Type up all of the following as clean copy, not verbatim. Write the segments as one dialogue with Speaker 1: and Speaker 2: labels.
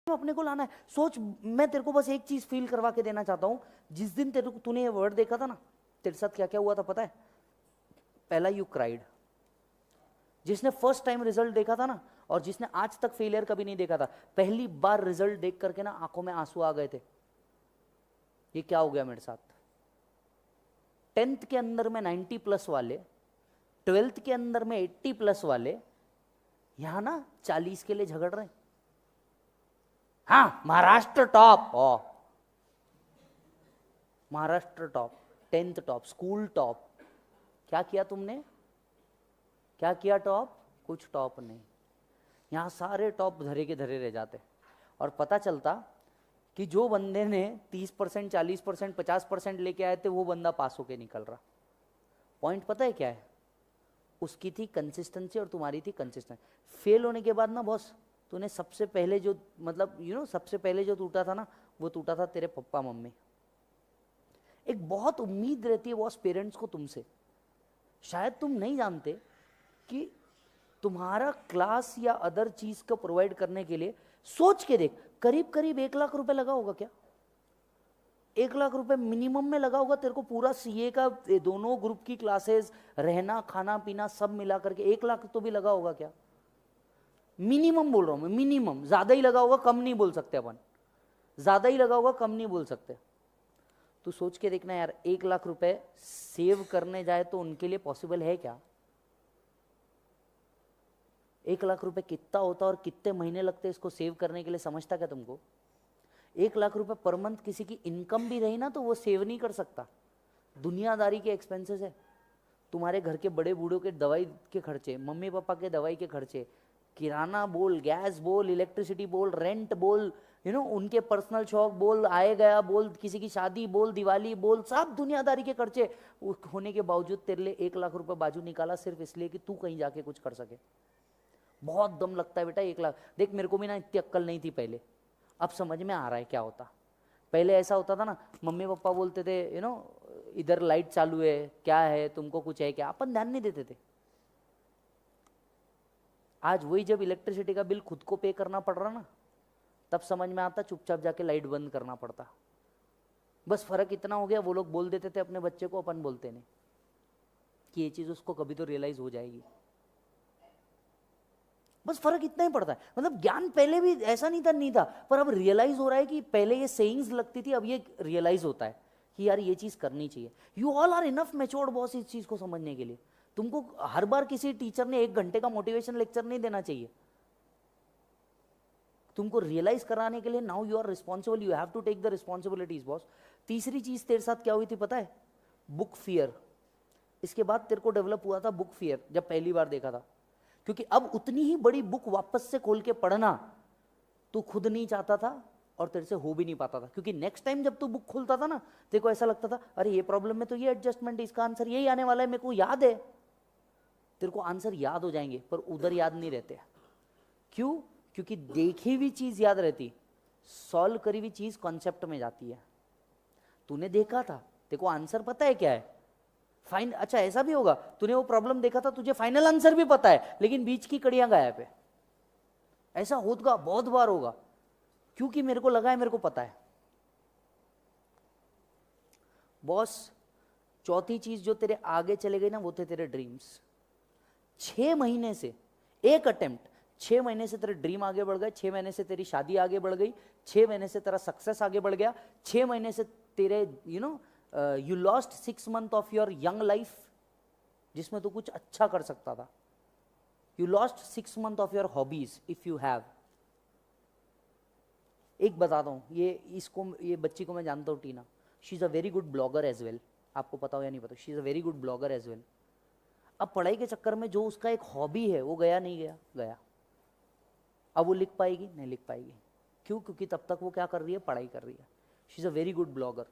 Speaker 1: अपने को लाना है। सोच, मैं तेरे को बस एक चीज फील करवा के देना चाहता हूं, जिस दिन तेरे को तूने ये वर्ड देखा था ना, तेरे साथ क्या क्या हुआ था पता है? पहला, यू क्राइड। जिसने फर्स्ट टाइम रिजल्ट देखा था ना, और जिसने आज तक फेलियर कभी नहीं देखा था, पहली बार रिजल्ट देख करके ना आंखों में आंसू आ गए थे। ये क्या हो गया मेरे साथ? 10th के अंदर में 90+ वाले, 12th के अंदर में 80+ वाले, यहां ना 40 के लिए झगड़ रहे हैं। हाँ, महाराष्ट्र टॉप, ओ Maharashtra top, 10th top, school top. क्या किया तुमने? क्या किया टॉप? कुछ टॉप नहीं। यहां सारे टॉप धरे के धरे रह जाते, और पता चलता कि जो बंदे ने 30%, 40%, 50% लेके आए थे, वो बंदा पास होके निकल रहा। पॉइंट पता है क्या है? उसकी थी कंसिस्टेंसी और तुम्हारी थी कंसिस्टेंसी। फेल होने के बाद ना बॉस, तूने सबसे पहले जो, मतलब सबसे पहले जो टूटा था ना, वो टूटा था तेरे पप्पा मम्मी। एक बहुत उम्मीद रहती है बॉस पेरेंट्स को तुमसे। शायद तुम नहीं जानते कि तुम्हारा क्लास या अदर चीज को प्रोवाइड करने के लिए, सोच के देख, करीब करीब 1 लाख रुपए लगा होगा क्या? 1 लाख रुपए मिनिमम में लगा होगा तेरे को, पूरा सीए का दोनों ग्रुप की क्लासेस, रहना खाना पीना सब मिला करके 1 लाख तो भी लगा होगा क्या? मिनिमम बोल रहा हूं मैं, मिनिमम। ज्यादा ही लगा होगा, कम नहीं बोल सकते अपन। ज्यादा ही लगा होगा, कम नहीं बोल सकते। तो सोच के देखना यार, 1 लाख रुपए सेव करने जाए तो उनके लिए पॉसिबल है क्या? 1 लाख रुपए कितना होता और कितने महीने लगते इसको सेव करने के लिए, समझता क्या तुमको? 1 लाख रुपए पर मंथ किसी की इनकम भी रही ना, तो वो सेव नहीं कर सकता। दुनियादारी के एक्सपेंसेस है। तुम्हारे घर के बड़े बूढ़ों के दवाई के खर्चे, मम्मी पापा के दवाई के खर्चे, किराना बोल, गैस बोल, इलेक्ट्रिसिटी बोल, रेंट बोल, उनके पर्सनल शौक बोल, आए गया बोल, किसी की शादी बोल, दिवाली बोल, सब दुनियादारी के खर्चे होने के बावजूद तेरे लिए 1 लाख रुपए बाजू निकाला, सिर्फ इसलिए कि तू कहीं जाके कुछ कर सके। बहुत दम लगता है बेटा 1 लाख। देख, मेरे को भी ना इतनी अक्ल नहीं थी पहले, अब समझ में आ रहा है क्या होता। पहले ऐसा होता था ना, मम्मी पापा बोलते थे इधर लाइट चालू है, क्या है, तुमको कुछ है क्या, अपन ध्यान नहीं देते थे। आज वही जब इलेक्ट्रिसिटी का बिल खुद को पे करना पड़ रहा ना, तब समझ में आता, चुपचाप जाके लाइट बंद करना पड़ता। बस फर्क इतना हो गया, वो लोग बोल देते थे अपने बच्चे को, अपन बोलते नहीं, कि ये चीज उसको कभी तो रियलाइज हो जाएगी। बस फर्क इतना ही पड़ता है। मतलब ज्ञान पहले भी ऐसा नहीं था, पर अब रियलाइज हो रहा है कि पहले ये सेइंग्स लगती थी, अब ये रियलाइज होता है कि यार ये चीज करनी चाहिए। You all are enough matured boss इस चीज को समझने के लिए। तुमको हर बार किसी टीचर ने 1 घंटे का मोटिवेशन लेक्चर नहीं देना चाहिए। तुमको रियलाइज कराने के लिए now you are responsible, you have to take the responsibilities boss. तीसरी चीज तेरे साथ क्या हुई थी पता है? Book fear. इसके बाद तेरे को डेवलप हुआ था बुक फियर, जब पहली बार देखा था। क्योंकि अब उतनी ही बड़ी बुक वापस से खोल के पढ़ना तू खुद नहीं चाहता था, और तेरे से हो भी नहीं पाता था। क्योंकि नेक्स्ट टाइम जब तू बुक खोलता था ना, तेरे को ऐसा लगता था, अरे ये प्रॉब्लम में तो ये एडजस्टमेंट, इसका आंसर यही आने वाला है, मेरे को याद है। तेरे को आंसर याद हो जाएंगे, पर उधर याद नहीं रहते। क्यों? क्योंकि देखी हुई चीज याद रहती, सॉल्व करी हुई चीज कॉन्सेप्ट में जाती है। तूने देखा था, तेरे को आंसर पता है क्या है, फाइन। अच्छा, ऐसा भी होगा, तूने वो प्रॉब्लम देखा था, तुझे फाइनल आंसर भी पता है, लेकिन बीच की कड़ियां गायब है। ऐसा होगा, बहुत बार होगा, क्योंकि मेरे को लगा है, मेरे को पता है बॉस। चौथी चीज जो तेरे आगे चले गई ना, वो थे तेरे ड्रीम्स। 6 महीने से एक अटेम्प्ट, 6 महीने से तेरे ड्रीम आगे बढ़ गए, 6 महीने से तेरी शादी आगे बढ़ गई, 6 महीने से तेरा सक्सेस आगे बढ़ गया, 6 महीने से तेरे you lost 6 months of your young life, जिसमें तू कुछ अच्छा कर सकता था। You lost 6 months of your hobbies if you have. एक बताता हूँ, ये बच्ची को मैं जानता हूँ, Tina. She is a very good blogger as well. आपको पता हो या नहीं पता, she is a very good blogger as well. अब पढ़ाई के चक्कर में जो उसका एक हॉबी है, वो गया नहीं गया, गया। अब वो लिख पाएगी? नहीं लिख पाएगी। क्यों? क्योंकि तब तक वो क्या कर रही है, पढ़ाई कर रही है। She is a very good blogger.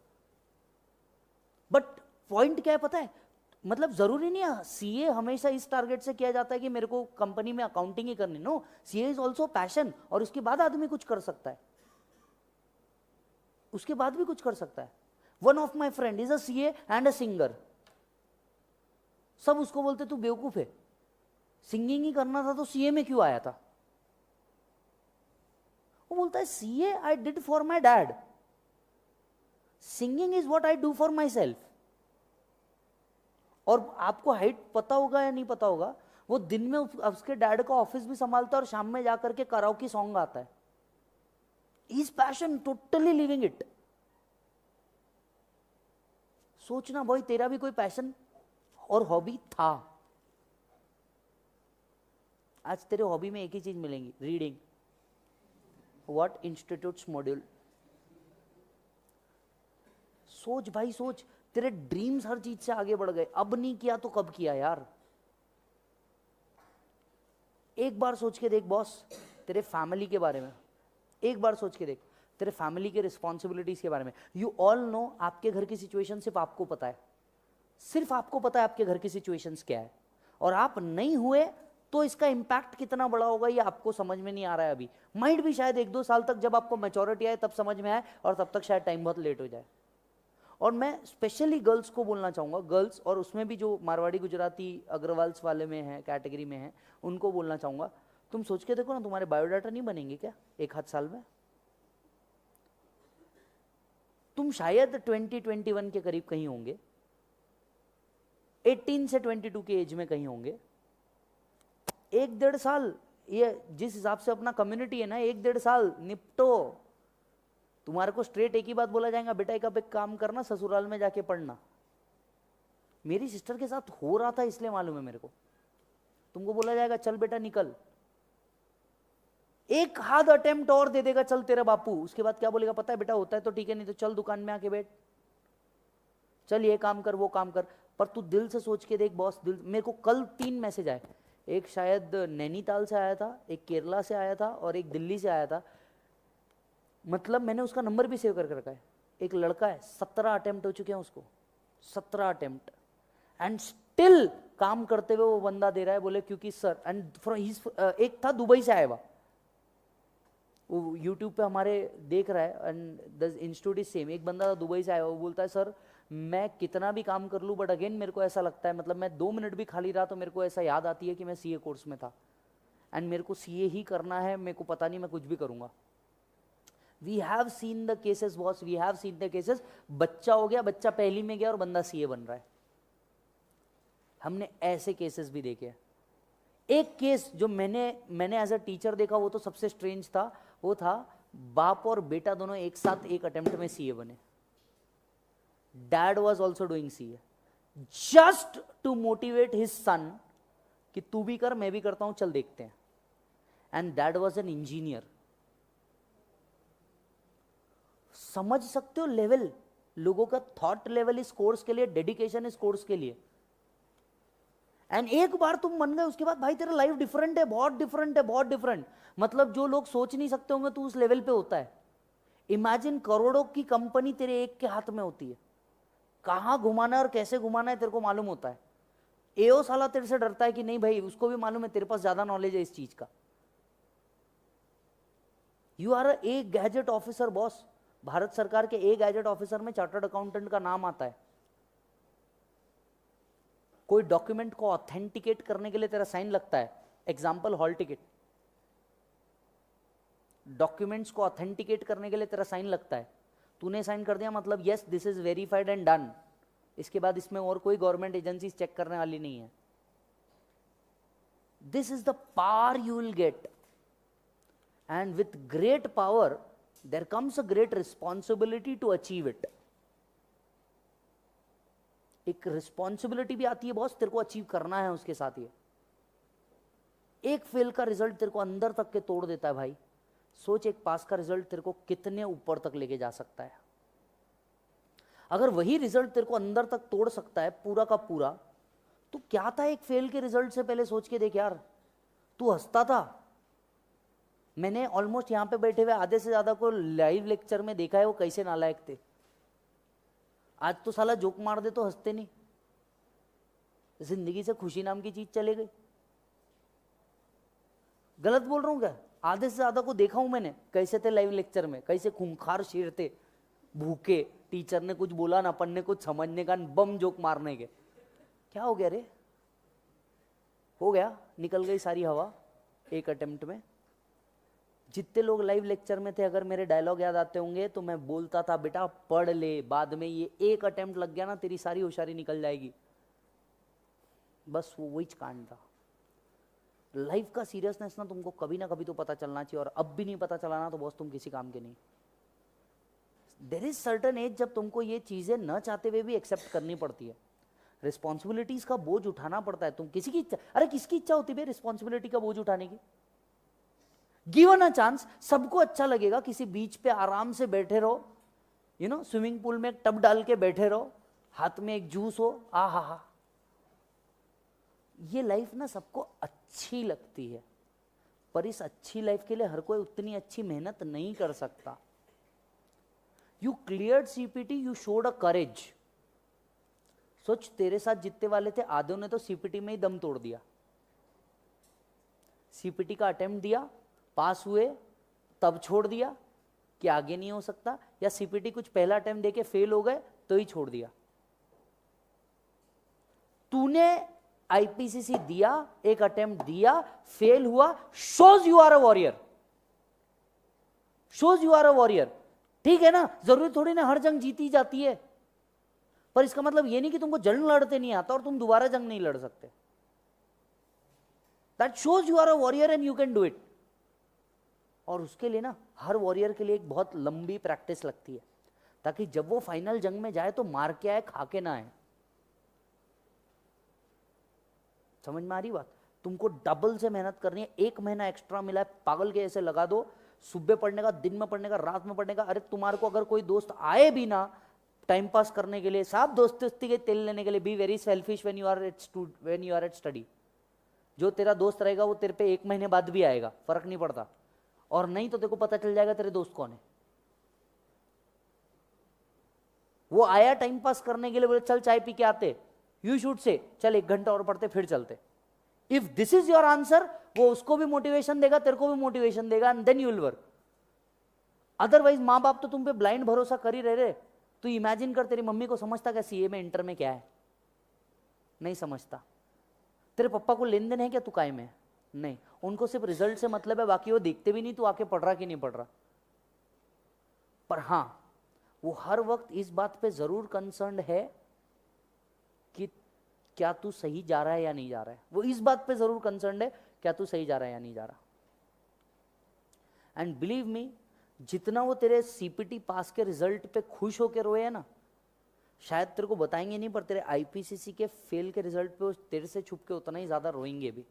Speaker 1: But point क्या है पता है? मतलब जरूरी नहीं है सीए हमेशा इस टारगेट से किया जाता है कि मेरे को कंपनी में अकाउंटिंग ही करनी। No, CA is also passion, और उसके बाद आदमी कुछ कर सकता है, उसके बाद भी कुछ कर सकता है। One of my friend is a CA and a singer. सब उसको बोलते तू बेवकूफ है, सिंगिंग ही करना था तो सीए में क्यों आया था? वो बोलता है CA I did for my dad, singing is what I do for my self. और आपको हाइट पता होगा या नहीं पता होगा, वो दिन में उसके डैड का ऑफिस भी संभालता है और शाम में जाकर के कराओके सॉन्ग गाता है। Is passion, totally living it. सोचना भाई, तेरा भी कोई पैशन और हॉबी था। आज तेरे हॉबी में एक ही चीज मिलेंगी, रीडिंग। What institutes module. सोच भाई सोच, तेरे ड्रीम्स हर चीज से आगे बढ़ गए, अब नहीं किया तो कब किया यार। एक बार सोच के देख बॉस, तेरे फैमिली के बारे में एक बार सोच के देख, तेरे फैमिली के रिस्पॉन्सिबिलिटीज के बारे में। यू ऑल नो, आपके घर की सिचुएशन सिर्फ आपको पता है, सिर्फ आपको पता है आपके घर की सिचुएशंस क्या है, और आप नहीं हुए तो इसका इंपैक्ट कितना बड़ा होगा ये आपको समझ में नहीं आ रहा है अभी। माइट भी शायद 1-2 साल तक जब आपको मैच्योरिटी आए तब समझ में आए, और तब तक शायद टाइम बहुत लेट हो जाए। और मैं स्पेशली गर्ल्स को बोलना चाहूँगा, गर्ल्स, और उसमें भी जो मारवाड़ी गुजराती अग्रवाल्स वाले में है, कैटेगरी में है, उनको बोलना चाहूँगा, तुम सोच के देखो ना, तुम्हारे बायोडाटा नहीं बनेंगे क्या 1-8 साल में? तुम शायद 20-21 के करीब कहीं होंगे, 18 से 22 के एज में कहीं होंगे। 1-1.5 साल, ये जिस हिसाब से अपना कम्युनिटी है ना, 1-1.5 साल निपटो। तुम्हारे को स्ट्रेट एक ही बात बोला जाएगा, बेटा एक काम करना, ससुराल में जाके पढ़ना। मेरी सिस्टर के साथ हो रहा था, इसलिए मालूम है मेरे को। तुमको बोला जाएगा चल बेटा निकल, एक हाथ अटेम्प्ट और दे देगा, चल तेरा बापू, उसके बाद क्या बोलेगा पता है, बेटा होता है तो ठीक है, नहीं तो चल दुकान में आके बैठ, चल ये काम कर वो काम कर। पर तू दिल से सोच के देख बॉस, दिल, मेरे को कल 3 मैसेज आए, एक शायद नैनीताल से आया था, एक केरला से आया था, और एक दिल्ली से आया था। मतलब मैंने उसका नंबर भी सेव करके रखा है। एक लड़का है, 17 अटेम्प्ट हो चुके हैं उसको, 17 अटेम्प्ट, एंड स्टिल काम करते हुए वो बंदा दे रहा है। बोले क्योंकि सर, एंड एक था दुबई से आया हुआ, वो यूट्यूब पे हमारे देख रहा है, and the institute is same. एक बंदा दुबई से आया हुआ, वो बोलता है सर मैं कितना भी काम कर लूँ, बट अगेन मेरे को ऐसा लगता है, मतलब मैं 2 मिनट भी खाली रहा तो मेरे को ऐसा याद आती है कि मैं सीए कोर्स में था, एंड मेरे को सीए ही करना है, मेरे को पता नहीं मैं कुछ भी करूँगा। We have seen the cases boss, we have seen the cases. बच्चा हो गया, बच्चा पहली में गया और बंदा सीए बन रहा है। हमने ऐसे केसेस भी देखे हैं। एक केस जो मैंने एज अ टीचर देखा, वो तो सबसे स्ट्रेंज था। वो था बाप और बेटा दोनों एक साथ एक अटेम्प्ट में सीए बने। Dad was also doing CA just to motivate his son कि तू भी कर, मैं भी करता हूं, चल देखते हैं। And dad was an engineer. समझ सकते हो लेवल, लोगों का थॉट लेवल इस कोर्स के लिए, डेडिकेशन इस कोर्स के लिए। एंड एक बार तुम मन गए, उसके बाद भाई तेरा लाइफ डिफरेंट है, बहुत डिफरेंट है, बहुत डिफरेंट। मतलब जो लोग सोच नहीं सकते होंगे, तू उस लेवल पे होता है। इमेजिन करोड़ों की कंपनी तेरे एक के हाथ में होती है, कहां घुमाना है और कैसे घुमाना है तेरे को मालूम होता है। एओ साला तेरे से डरता है कि नहीं भाई, उसको भी मालूम है तेरे पास ज्यादा नॉलेज है इस चीज का। You are a gazette officer boss. Bharat सरकार के ए गैजेट ऑफिसर में चार्टर्ड अकाउंटेंट का नाम आता है। कोई डॉक्यूमेंट को ऑथेंटिकेट करने के लिए तेरा साइन लगता है। एग्जाम्पल हॉल टिकट, डॉक्यूमेंट्स को ऑथेंटिकेट करने के लिए तेरा साइन लगता है। तूने साइन कर दिया मतलब yes this is verified and done. इसके बाद इसमें और कोई गवर्नमेंट एजेंसी चेक करने वाली नहीं है। This is the power you will get, and with great power there comes a great responsibility to achieve it. एक रिस्पॉन्सिबिलिटी भी आती है बॉस, तेरे को अचीव करना है उसके साथ। ये एक फेल का रिजल्ट तेरे को अंदर तक के तोड़ देता है भाई। सोच, एक पास का रिजल्ट तेरे को कितने ऊपर तक लेके जा सकता है। अगर वही रिजल्ट तेरे को अंदर तक तोड़ सकता है पूरा का पूरा, तो क्या था एक फेल के रिजल्ट से पहले? सोच के देख यार, तू हंसता था। मैंने ऑलमोस्ट यहां पे बैठे हुए आधे से ज्यादा को लाइव लेक्चर में देखा है वो कैसे नालायक थे। आज तो साला जोक मार दे तो हंसते नहीं। जिंदगी से खुशी नाम की चीज चले गई। गलत बोल रहा हूं क्या? आधे से ज्यादा को देखा हूं मैंने कैसे थे लाइव लेक्चर में, कैसे खूंखार शेर थे, भूखे। टीचर ने कुछ बोला ना, अपन ने कुछ समझने का, बम जोक मारने के। क्या हो गया रे? हो गया, निकल गई सारी हवा एक अटेम्प्ट में। जितने लोग लाइव लेक्चर में थे, अगर मेरे डायलॉग याद आते होंगे तो मैं बोलता था बेटा पढ़ ले, बाद में ये एक अटेम्प्ट लग गया ना तेरी सारी होशियारी निकल जाएगी। बस वो वही कांड था। लाइफ का सीरियसनेस ना तुमको कभी ना कभी तो पता चलना चाहिए, और अब भी नहीं पता चला ना तो बॉस तुम किसी काम के नहीं। देयर इज सर्टन एज जब तुमको ये चीजें न चाहते हुए भी एक्सेप्ट करनी पड़ती है। रिस्पॉन्सिबिलिटीज का बोझ उठाना पड़ता है। तुम किसी की इच्छा, अरे किसकी इच्छा होती है रिस्पॉन्सिबिलिटी का बोझ उठाने की? गिवन अ चांस, सबको अच्छा लगेगा किसी बीच पे आराम से बैठे रहो, यू नो, स्विमिंग पूल में एक टब डाल के बैठे रहो, हाथ में एक जूस हो, आ हा हा। ये लाइफ ना सबको अच्छी लगती है, पर इस अच्छी लाइफ के लिए हर कोई उतनी अच्छी मेहनत नहीं कर सकता। You cleared CPT, you showed a courage. सोच, तेरे साथ जितने वाले थे आधों ने तो सीपीटी में ही दम तोड़ दिया। सीपीटी का अटेम्प्ट दिया, पास हुए, तब छोड़ दिया कि आगे नहीं हो सकता, या सीपीटी कुछ पहला अटेम्प्ट देके फेल हो गए तो ही छोड़ दिया। तूने आईपीसीसी दिया, एक अटेम्प्ट दिया, फेल हुआ, shows you are a warrior, shows you are a warrior. ठीक है ना, जरूरी थोड़ी ना हर जंग जीती जाती है, पर इसका मतलब ये नहीं कि तुमको जंग लड़ते नहीं आता और तुम दोबारा जंग नहीं लड़ सकते। That shows you are a warrior and you can do it. और उसके लिए ना हर वॉरियर के लिए एक बहुत लंबी प्रैक्टिस लगती है, ताकि जब वो फाइनल जंग में जाए तो मार के आए, खा के ना आए। समझ में आ रही बात? तुमको डबल से मेहनत करनी है। एक महीना एक्स्ट्रा मिला है, पागल के ऐसे लगा दो, सुबह पढ़ने का, दिन में पढ़ने का, रात में पढ़ने का। अरे तुम्हारे को अगर कोई दोस्त आए भी ना टाइम पास करने के लिए, साफ दोस्ती के तेल लेने के लिए, be very selfish when you are at study. जो तेरा दोस्त रहेगा वो तेरे पे एक महीने बाद भी आएगा, फर्क नहीं पड़ता, और नहीं तो तेरे को पता चल जाएगा तेरे दोस्त कौन है। वो आया टाइम पास करने के लिए, बोले चल चाय पी के आते, यू शुड से चल 1 घंटा और पढ़ते फिर चलते। If this is your answer, वो उसको भी मोटिवेशन देगा, तेरे को भी मोटिवेशन देगा, and then you will work. Otherwise माँ बाप तो तुम पे ब्लाइंड भरोसा कर ही रहे। तू इमेजिन कर, तेरी मम्मी को समझता क्या सीए में, इंटर में क्या है? नहीं समझता। तेरे पापा को लेन देन है क्या तू काय में? नहीं। उनको सिर्फ रिजल्ट से मतलब है, बाकी वो देखते भी नहीं तू आके पढ़ रहा कि नहीं पढ़ रहा। पर हां, वो हर वक्त इस बात पे जरूर कंसर्न्ड है कि क्या तू सही जा रहा है या नहीं जा रहा है। वो इस बात पे जरूर कंसर्न्ड है क्या तू सही जा रहा है या नहीं जा रहा। एंड बिलीव मी, जितना वो तेरे सीपीटी पास के रिजल्ट पे खुश होके रोए है ना, शायद तेरे को बताएंगे नहीं, पर तेरे आईपीसीसी के फेल के रिजल्ट पे वो तेरे से छुप के उतना ही ज्यादा रोएंगे भी।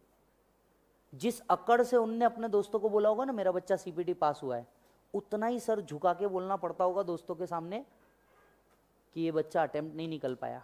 Speaker 1: जिस अकड़ से उनने अपने दोस्तों को बोला होगा ना मेरा बच्चा सीपीटी पास हुआ है, उतना ही सर झुका के बोलना पड़ता होगा दोस्तों के सामने कि ये बच्चा अटेम्प्ट नहीं निकल पाया।